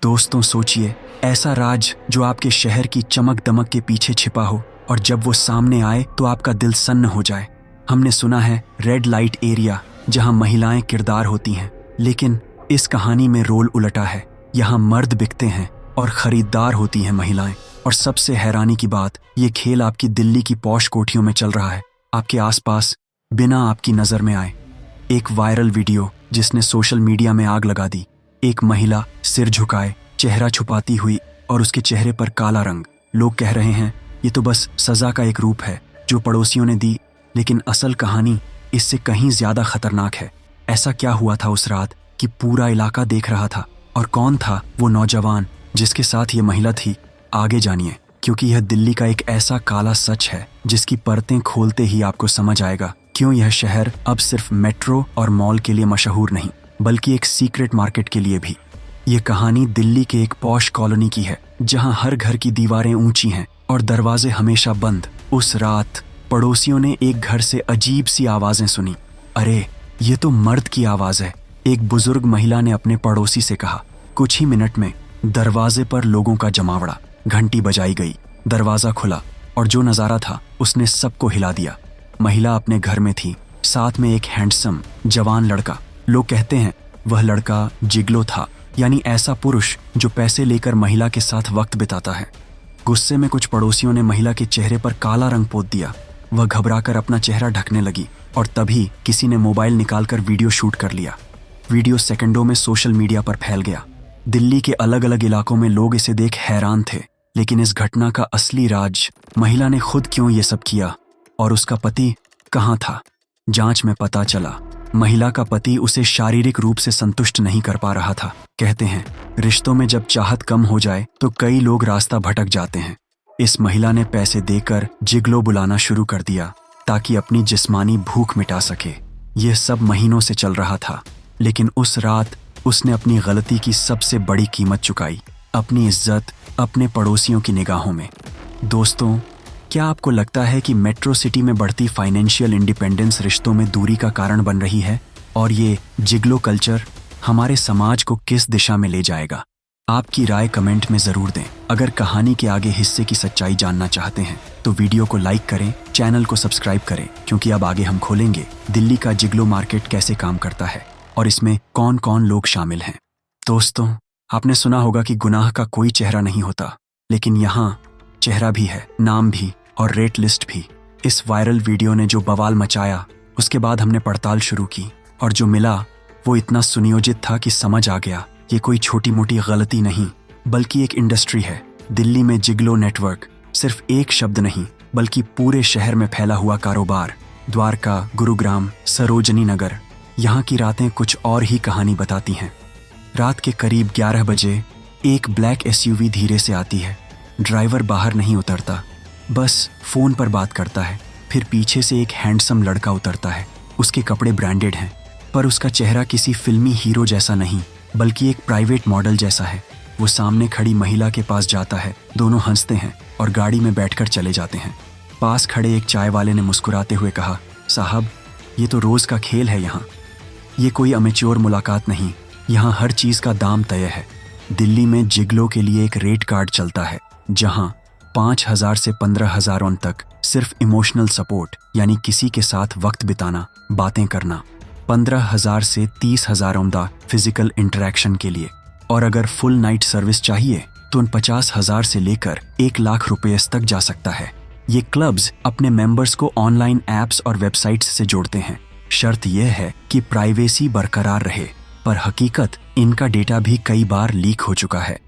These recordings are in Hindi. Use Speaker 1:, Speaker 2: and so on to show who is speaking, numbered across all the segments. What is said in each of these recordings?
Speaker 1: दोस्तों सोचिए, ऐसा राज जो आपके शहर की चमक दमक के पीछे छिपा हो और जब वो सामने आए तो आपका दिल सन्न हो जाए। हमने सुना है रेड लाइट एरिया, जहां महिलाएं किरदार होती हैं, लेकिन इस कहानी में रोल उलटा है। यहाँ मर्द बिकते हैं और खरीदार होती हैं महिलाएं। और सबसे हैरानी की बात, ये खेल आपकी दिल्ली की पॉश कोठियों में चल रहा है, आपके आसपास, बिना आपकी नजर में आए। एक वायरल वीडियो जिसने सोशल मीडिया में आग लगा दी। एक महिला सिर झुकाए, चेहरा छुपाती हुई और उसके चेहरे पर काला रंग। लोग कह रहे हैं ये तो बस सजा का एक रूप है जो पड़ोसियों ने दी, लेकिन असल कहानी इससे कहीं ज्यादा खतरनाक है। ऐसा क्या हुआ था उस रात कि पूरा इलाका देख रहा था, और कौन था वो नौजवान जिसके साथ ये महिला थी? आगे जानिए, क्योंकि यह दिल्ली का एक ऐसा काला सच है जिसकी परतें खोलते ही आपको समझ आएगा क्यों यह शहर अब सिर्फ मेट्रो और मॉल के लिए मशहूर नहीं, बल्कि एक सीक्रेट मार्केट के लिए भी। ये कहानी दिल्ली के एक पॉश कॉलोनी की है, जहां हर घर की दीवारें ऊंची हैं और दरवाजे हमेशा बंद। उस रात पड़ोसियों ने एक घर से अजीब सी आवाजें सुनी। अरे, ये तो मर्द की आवाज है, एक बुजुर्ग महिला ने अपने पड़ोसी से कहा। कुछ ही मिनट में दरवाजे पर लोगों का जमावड़ा। घंटी बजाई गई, दरवाजा खुला और जो नजारा था उसने सबको हिला दिया। महिला अपने घर में थी, साथ में एक हैंडसम जवान लड़का। लोग कहते हैं वह लड़का जिगलो था, यानी ऐसा पुरुष जो पैसे लेकर महिला के साथ वक्त बिताता है। गुस्से में कुछ पड़ोसियों ने महिला के चेहरे पर काला रंग पोत दिया। वह घबराकर अपना चेहरा ढकने लगी और तभी किसी ने मोबाइल निकालकर वीडियो शूट कर लिया। वीडियो सेकंडों में सोशल मीडिया पर फैल गया। दिल्ली के अलग अलग इलाकों में लोग इसे देख हैरान थे, लेकिन इस घटना का असली राज, महिला ने खुद क्यों ये सब किया और उसका पति कहाँ था? जांच में पता चला महिला का पति उसे शारीरिक रूप से संतुष्ट नहीं कर पा रहा था। कहते हैं रिश्तों में जब चाहत कम हो जाए तो कई लोग रास्ता भटक जाते हैं। इस महिला ने पैसे देकर जिगलो बुलाना शुरू कर दिया ताकि अपनी जिस्मानी भूख मिटा सके। यह सब महीनों से चल रहा था, लेकिन उस रात उसने अपनी गलती की सबसे बड़ी कीमत चुकाई, अपनी इज्जत अपने पड़ोसियों की निगाहों में। दोस्तों, क्या आपको लगता है कि मेट्रो सिटी में बढ़ती फाइनेंशियल इंडिपेंडेंस रिश्तों में दूरी का कारण बन रही है? और ये जिगलो कल्चर हमारे समाज को किस दिशा में ले जाएगा? आपकी राय कमेंट में ज़रूर दें। अगर कहानी के आगे हिस्से की सच्चाई जानना चाहते हैं तो वीडियो को लाइक करें, चैनल को सब्सक्राइब करें, क्योंकि अब आगे हम खोलेंगे दिल्ली का जिगलो मार्केट कैसे काम करता है और इसमें कौन कौन लोग शामिल हैं। दोस्तों, आपने सुना होगा कि गुनाह का कोई चेहरा नहीं होता, लेकिन यहाँ चेहरा भी है, नाम भी और रेट लिस्ट भी। इस वायरल वीडियो ने जो बवाल मचाया, उसके बाद हमने पड़ताल शुरू की और जो मिला वो इतना सुनियोजित था कि समझ आ गया ये कोई छोटी मोटी गलती नहीं, बल्कि एक इंडस्ट्री है। दिल्ली में जिगलो नेटवर्क सिर्फ एक शब्द नहीं, बल्कि पूरे शहर में फैला हुआ कारोबार। द्वारका, गुरुग्राम, सरोजनी नगर, यहाँ की रातें कुछ और ही कहानी बताती हैं। रात के करीब 11 बजे एक ब्लैक एसयूवी धीरे से आती है। ड्राइवर बाहर नहीं उतरता, बस फोन पर बात करता है। फिर पीछे से एक हैंडसम लड़का उतरता है। उसके कपड़े ब्रांडेड हैं, पर उसका चेहरा किसी फिल्मी हीरो जैसा नहीं, बल्कि एक प्राइवेट मॉडल जैसा है। वो सामने खड़ी महिला के पास जाता है, दोनों हंसते हैं और गाड़ी में बैठकर चले जाते हैं। पास खड़े एक चाय वाले ने मुस्कुराते हुए कहा, साहब, ये तो रोज का खेल है यहाँ। ये कोई अमेच्योर मुलाकात नहीं, यहाँ हर चीज़ का दाम तय है। दिल्ली में जिगलो के लिए एक रेट कार्ड चलता है, जहाँ 5,000 से 15,000 तक सिर्फ इमोशनल सपोर्ट, यानी किसी के साथ वक्त बिताना, बातें करना। 15,000 से 30,000 फिजिकल इंटरेक्शन के लिए। और अगर फुल नाइट सर्विस चाहिए तो उन 50,000 से लेकर 1 लाख रुपए तक जा सकता है। ये क्लब्स अपने मेंबर्स को ऑनलाइन ऐप्स और वेबसाइट्स से जोड़ते हैं। शर्त यह है कि प्राइवेसी बरकरार रहे, पर हकीकत इनका डेटा भी कई बार लीक हो चुका है।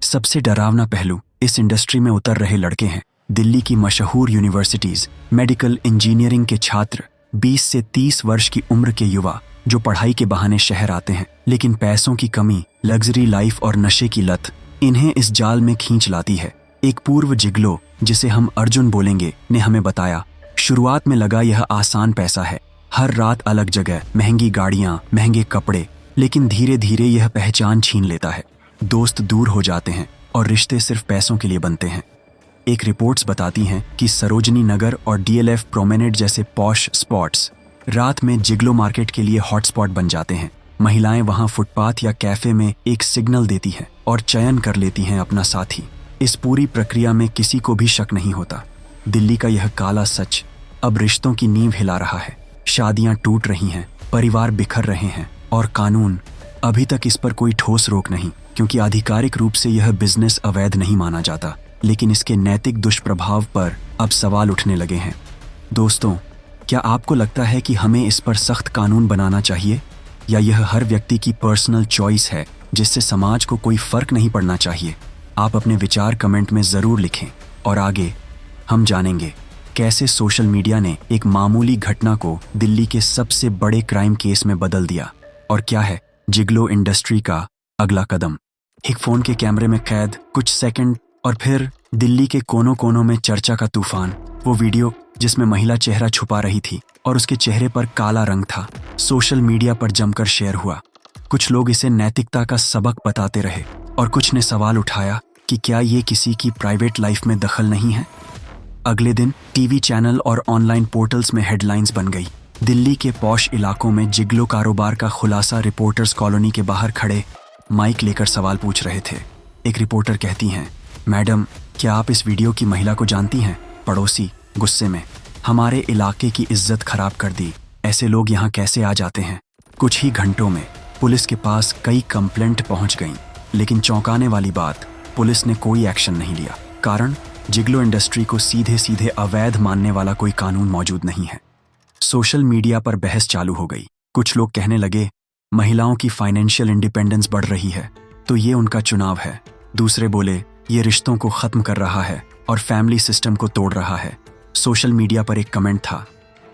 Speaker 1: सबसे डरावना पहलू इस इंडस्ट्री में उतर रहे लड़के हैं। दिल्ली की मशहूर यूनिवर्सिटीज, मेडिकल इंजीनियरिंग के छात्र, 20 से 30 वर्ष की उम्र के युवा जो पढ़ाई के बहाने शहर आते हैं, लेकिन पैसों की कमी, लग्जरी लाइफ और नशे की लत इन्हें इस जाल में खींच लाती है। एक पूर्व जिगलो, जिसे हम अर्जुन बोलेंगे, ने हमें बताया, शुरुआत में लगा यह आसान पैसा है, हर रात अलग जगह, महंगी गाड़ियां, महंगे कपड़े, लेकिन धीरे धीरे यह पहचान छीन लेता है। दोस्त दूर हो जाते हैं और रिश्ते सिर्फ पैसों के लिए बनते हैं। एक रिपोर्ट्स बताती हैं कि सरोजनी नगर और DLF प्रोमेनेड जैसे पॉश स्पॉट्स रात में जिगलो मार्केट के लिए हॉटस्पॉट बन जाते हैं। महिलाएं वहां फुटपाथ या कैफे में एक सिग्नल देती हैं और चयन कर लेती हैं अपना साथी। इस पूरी प्रक्रिया में किसी को भी शक नहीं होता। दिल्ली का यह काला सच अब रिश्तों की नींव हिला रहा है। शादियां टूट रही हैं, परिवार बिखर रहे हैं और कानून अभी तक इस पर कोई ठोस रोक नहीं, क्योंकि आधिकारिक रूप से यह बिजनेस अवैध नहीं माना जाता, लेकिन इसके नैतिक दुष्प्रभाव पर अब सवाल उठने लगे हैं। दोस्तों, क्या आपको लगता है कि हमें इस पर सख्त कानून बनाना चाहिए, या यह हर व्यक्ति की पर्सनल चॉइस है जिससे समाज को कोई फर्क नहीं पड़ना चाहिए? आप अपने विचार कमेंट में ज़रूर लिखें और आगे हम जानेंगे कैसे सोशल मीडिया ने एक मामूली घटना को दिल्ली के सबसे बड़े क्राइम केस में बदल दिया, और क्या है जिगलो इंडस्ट्री का अगला कदम। एक फ़ोन के कैमरे में कैद कुछ सेकंड और फिर दिल्ली के कोनों कोनों में चर्चा का तूफान। वो वीडियो जिसमें महिला चेहरा छुपा रही थी और उसके चेहरे पर काला रंग था, सोशल मीडिया पर जमकर शेयर हुआ। कुछ लोग इसे नैतिकता का सबक बताते रहे और कुछ ने सवाल उठाया कि क्या ये किसी की प्राइवेट लाइफ में दखल नहीं है। अगले दिन टीवी चैनल और ऑनलाइन पोर्टल्स में हेडलाइंस बन गई। दिल्ली के पॉश इलाकों में जिगलो कारोबार का खुलासा। रिपोर्टर्स कॉलोनी के बाहर खड़े माइक लेकर सवाल पूछ रहे थे। एक रिपोर्टर कहती हैं, मैडम, क्या आप इस वीडियो की महिला को जानती हैं? पड़ोसी गुस्से में, हमारे इलाके की इज्जत खराब कर दी, ऐसे लोग यहाँ कैसे आ जाते हैं? कुछ ही घंटों में पुलिस के पास कई कंप्लेंट पहुंच गईं, लेकिन चौंकाने वाली बात, पुलिस ने कोई एक्शन नहीं लिया। कारण, जिगलो इंडस्ट्री को सीधे सीधे अवैध मानने वाला कोई कानून मौजूद नहीं है। सोशल मीडिया पर बहस चालू हो गई। कुछ लोग कहने लगे, महिलाओं की फाइनेंशियल इंडिपेंडेंस बढ़ रही है तो ये उनका चुनाव है। दूसरे बोले, ये रिश्तों को खत्म कर रहा है और फैमिली सिस्टम को तोड़ रहा है। सोशल मीडिया पर एक कमेंट था,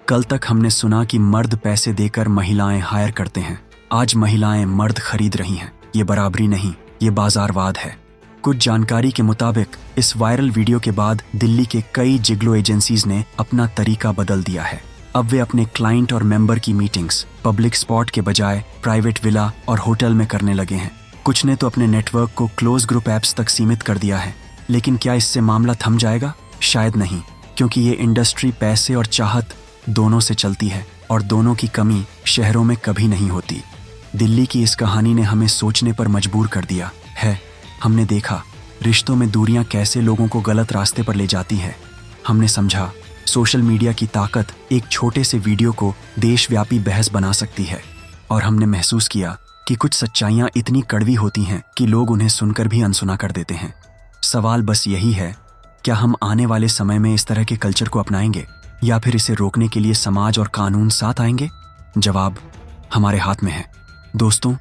Speaker 1: कल तक हमने सुना कि मर्द पैसे देकर महिलाएं हायर करते हैं, आज महिलाएं मर्द खरीद रही हैं। ये बराबरी नहीं, ये बाजारवाद है। कुछ जानकारी के मुताबिक इस वायरल वीडियो के बाद दिल्ली के कई जिगलो एजेंसीज ने अपना तरीका बदल दिया है। अब वे अपने क्लाइंट और मेंबर की मीटिंग्स पब्लिक स्पॉट के बजाय प्राइवेट विला और होटल में करने लगे हैं। कुछ ने तो अपने नेटवर्क को क्लोज ग्रुप ऐप्स तक सीमित कर दिया है। लेकिन क्या इससे मामला थम जाएगा? शायद नहीं, क्योंकि ये इंडस्ट्री पैसे और चाहत दोनों से चलती है और दोनों की कमी शहरों में कभी नहीं होती। दिल्ली की इस कहानी ने हमें सोचने पर मजबूर कर दिया है। हमने देखा रिश्तों में दूरियां कैसे लोगों को गलत रास्ते पर ले जाती है। हमने समझा सोशल मीडिया की ताकत एक छोटे से वीडियो को देशव्यापी बहस बना सकती है, और हमने महसूस किया कि कुछ सच्चाइयां इतनी कड़वी होती हैं कि लोग उन्हें सुनकर भी अनसुना कर देते हैं। सवाल बस यही है, क्या हम आने वाले समय में इस तरह के कल्चर को अपनाएंगे, या फिर इसे रोकने के लिए समाज और कानून साथ आएंगे? जवाब हमारे हाथ में है। दोस्तों,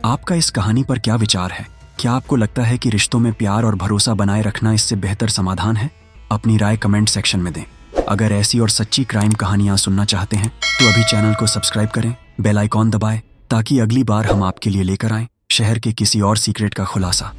Speaker 1: आपका इस कहानी पर क्या विचार है? क्या आपको लगता है कि रिश्तों में प्यार और भरोसा बनाए रखना इससे बेहतर समाधान है? अपनी राय कमेंट सेक्शन में दें। अगर ऐसी और सच्ची क्राइम कहानियां सुनना चाहते हैं तो अभी चैनल को सब्सक्राइब करें, बेल आइकॉन दबाएं, ताकि अगली बार हम आपके लिए लेकर आएं शहर के किसी और सीक्रेट का खुलासा।